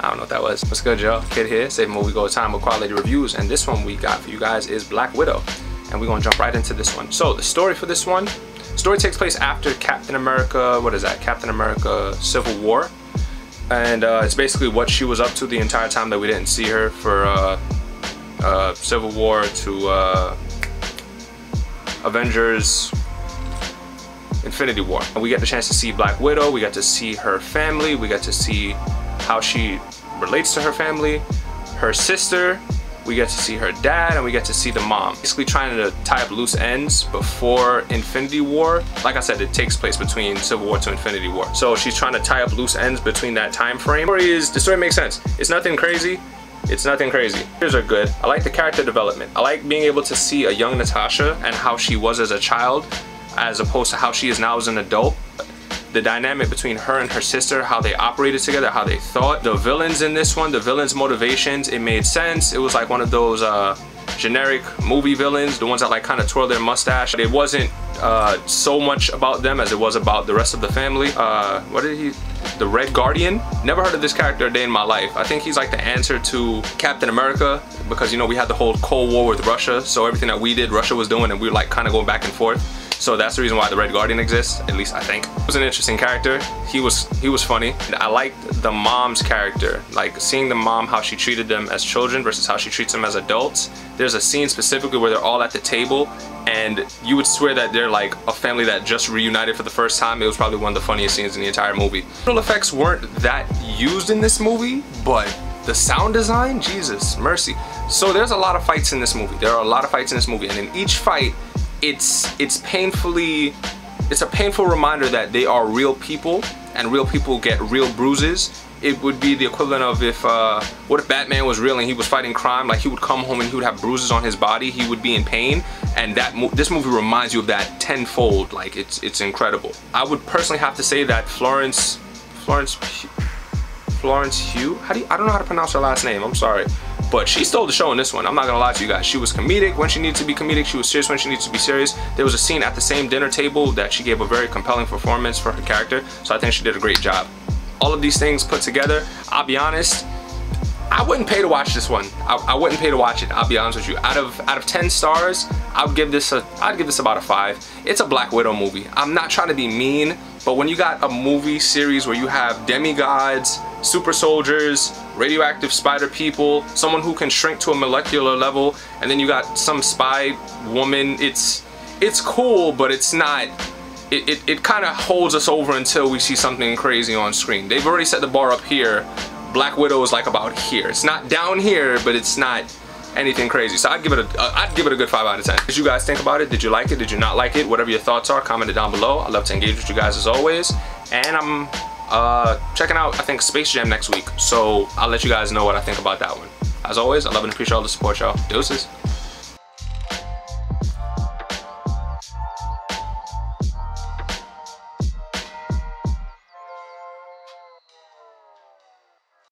I don't know what that was. What's good, y'all? Kid here, saving movie go time with quality reviews, and this one we got for you guys is Black Widow, and we're gonna jump right into this one. So the story for this one, story takes place after Captain America, what is that? Captain America Civil War, and it's basically what she was up to the entire time that we didn't see her for Civil War to Avengers Infinity War. And we get the chance to see Black Widow, we get to see her family, we get to see how she relates to her family, her sister, we get to see her dad, and we get to see the mom. Basically trying to tie up loose ends before Infinity War. Like I said, it takes place between Civil War to Infinity War. So she's trying to tie up loose ends between that time frame. The story makes sense. It's nothing crazy. It's nothing crazy. Here's are good. I like the character development. I like being able to see a young Natasha and how she was as a child as opposed to how she is now as an adult. The dynamic between her and her sister, how they operated together, how they thought. The villains in this one, the villains' motivations, it made sense. It was like one of those generic movie villains, the ones that like kind of twirl their mustache. It wasn't so much about them as it was about the rest of the family. The Red Guardian? Never heard of this character a day in my life. I think he's like the answer to Captain America, because you know we had the whole Cold War with Russia, so everything that we did, Russia was doing, and we were like kind of going back and forth. So that's the reason why the Red Guardian exists, at least I think. He was an interesting character. He was funny. And I liked the mom's character, like seeing the mom, how she treated them as children versus how she treats them as adults. There's a scene specifically where they're all at the table, and you would swear that they're like a family that just reunited for the first time. It was probably one of the funniest scenes in the entire movie. Visual effects weren't that used in this movie, but the sound design, Jesus mercy. So there's a lot of fights in this movie. There are a lot of fights in this movie, and in each fight, it's a painful reminder that they are real people, and real people get real bruises. It would be the equivalent of what if Batman was real and he was fighting crime? Like, he would come home and he would have bruises on his body, he would be in pain, and this movie reminds you of that tenfold. Like, it's incredible. I would personally have to say that Florence Pugh, I don't know how to pronounce her last name, I'm sorry, but she stole the show in this one. I'm not gonna lie to you guys. She was comedic when she needed to be comedic, she was serious when she needed to be serious. There was a scene at the same dinner table that she gave a very compelling performance for her character, so I think she did a great job. All of these things put together, I'll be honest, I wouldn't pay to watch this one. I wouldn't pay to watch it, I'll be honest with you. Out of 10 stars, I'd give this about a 5. It's a Black Widow movie. I'm not trying to be mean, but when you got a movie series where you have demigods, super soldiers, radioactive spider people, someone who can shrink to a molecular level, and then you got some spy woman, it's cool, but it's not, it kind of holds us over until we see something crazy on screen. They've already set the bar up here. Black Widow is like about here. It's not down here, but it's not anything crazy. So I'd give it a good 5 out of 10. What did you guys think about it? Did you like it? Did you not like it? Whatever your thoughts are, comment it down below. I love to engage with you guys as always. And I'm checking out, I think, Space Jam next week. So I'll let you guys know what I think about that one. As always, I love and appreciate all the support, y'all. Deuces.